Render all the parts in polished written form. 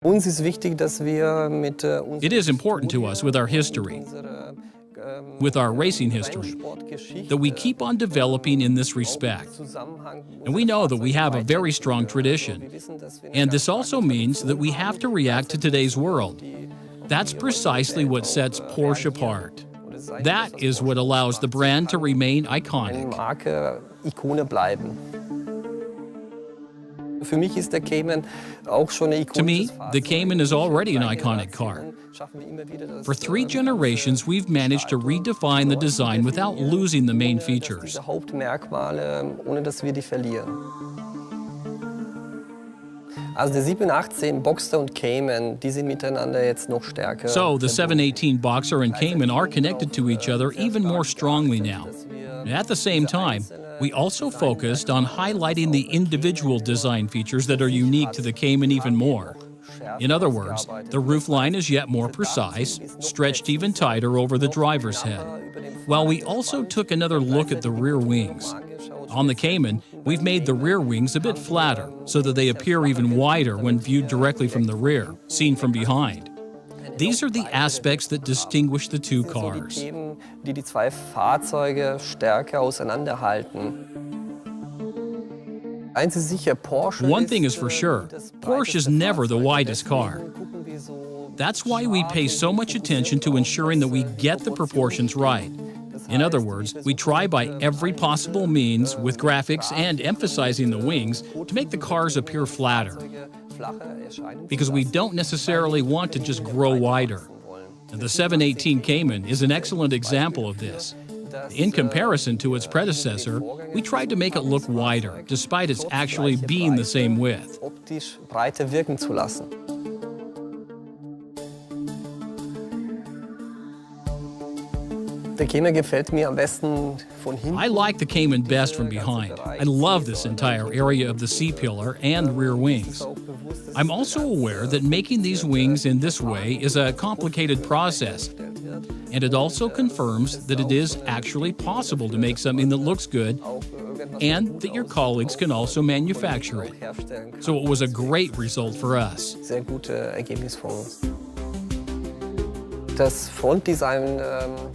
It is important to us with our history, with our racing history, that we keep on developing in this respect. And we know that we have a very strong tradition. And this also means that we have to react to today's world. That's precisely what sets Porsche apart. That is what allows the brand to remain iconic. To me, the Cayman is already an iconic car. For 3 generations, we've managed to redefine the design without losing the main features. So the 718 Boxster and Cayman are connected to each other even more strongly now. At the same time, we also focused on highlighting the individual design features that are unique to the Cayman even more. In other words, the roofline is yet more precise, stretched even tighter over the driver's head. While we also took another look at the rear wings. On the Cayman, we've made the rear wings a bit flatter so that they appear even wider when viewed directly from the rear, seen from behind. These are the aspects that distinguish the two cars. One thing is for sure, Porsche is never the widest car. That's why we pay so much attention to ensuring that we get the proportions right. In other words, we try by every possible means, with graphics and emphasizing the wings, to make the cars appear flatter. Because we don't necessarily want to just grow wider. And the 718 Cayman is an excellent example of this. In comparison to its predecessor, we tried to make it look wider, despite its actually being the same width. I like the Cayman best from behind. I love this entire area of the C-pillar and rear wings. I'm also aware that making these wings in this way is a complicated process, and it also confirms that it is actually possible to make something that looks good and that your colleagues can also manufacture it. So it was a great result for us.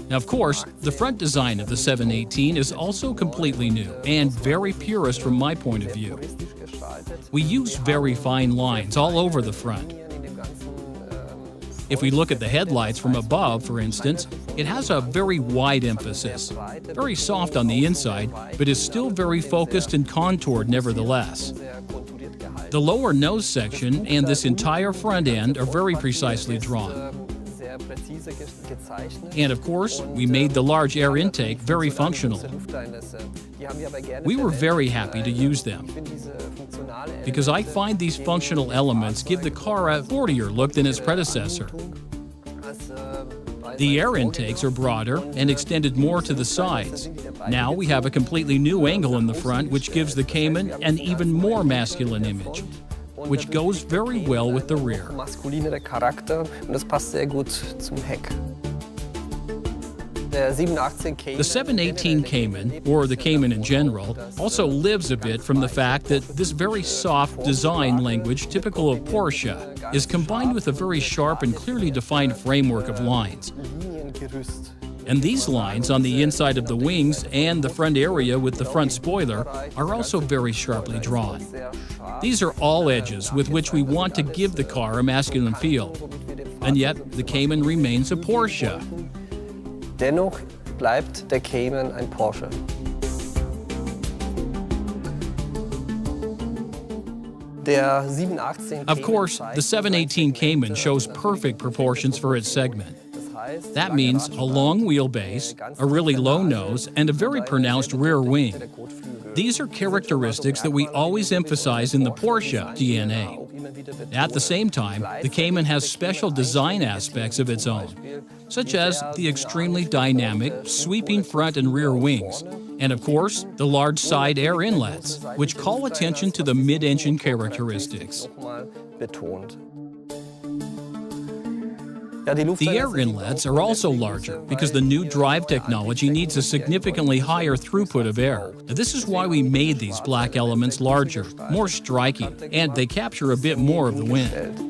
Now, of course, the front design of the 718 is also completely new and very purist from my point of view. We use very fine lines all over the front. If we look at the headlights from above, for instance, it has a very wide emphasis, very soft on the inside, but is still very focused and contoured nevertheless. The lower nose section and this entire front end are very precisely drawn. And of course, we made the large air intake very functional. We were very happy to use them, because I find these functional elements give the car a sportier look than its predecessor. The air intakes are broader and extended more to the sides. Now we have a completely new angle in the front, which gives the Cayman an even more masculine image, which goes very well with the rear. The 718 Cayman, or the Cayman in general, also lives a bit from the fact that this very soft design language typical of Porsche is combined with a very sharp and clearly defined framework of lines. And these lines on the inside of the wings and the front area with the front spoiler are also very sharply drawn. These are all edges with which we want to give the car a masculine feel. And yet, the Cayman remains a Porsche. Dennoch bleibt der Cayman ein Porsche. Of course, the 718 Cayman shows perfect proportions for its segment. That means a long wheelbase, a really low nose, and a very pronounced rear wing. These are characteristics that we always emphasize in the Porsche DNA. At the same time, the Cayman has special design aspects of its own, such as the extremely dynamic, sweeping front and rear wings, and of course, the large side air inlets, which call attention to the mid-engine characteristics. The air inlets are also larger because the new drive technology needs a significantly higher throughput of air. This is why we made these black elements larger, more striking, and they capture a bit more of the wind.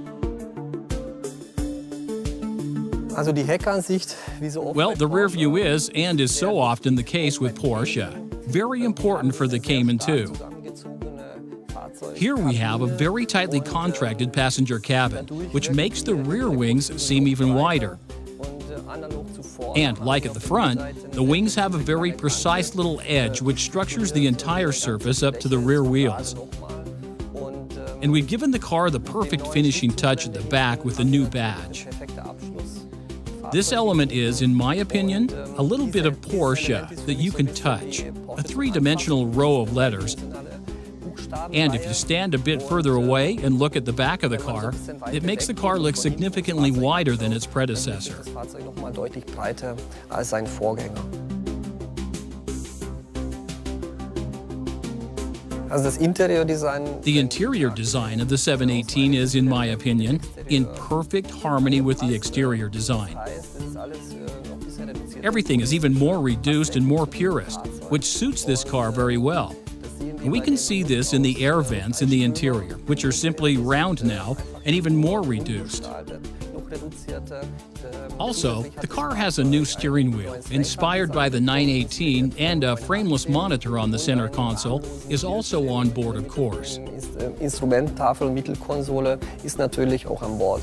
Also die Heckansicht, wie so oft Well, bei the rear Porsche, view is, and is so often the case with Porsche, very important for the Cayman too. zusammengezogene Fahrzeuge. Here we have a very tightly contracted passenger cabin, which makes the rear wings seem even wider. And like at the front, the wings have a very precise little edge which structures the entire surface up to the rear wheels. And we've given the car the perfect finishing touch at the back with the new badge. This element is, in my opinion, a little bit of Porsche that you can touch, a three-dimensional row of letters. And if you stand a bit further away and look at the back of the car, it makes the car look significantly wider than its predecessor. Das Fahrzeug noch mal deutlich breiter als sein Vorgänger. Also das Interiordesign. The interior design of the 718 is, in my opinion, in perfect harmony with the exterior design. Everything is even more reduced and more purist, which suits this car very well. And we can see this in the air vents in the interior, which are simply round now and even more reduced. Also, the car has a new steering wheel, inspired by the 918, and a frameless monitor on the center console is also on board, of course. Instrumenttafel, Mittelkonsole ist natürlich auch an Bord.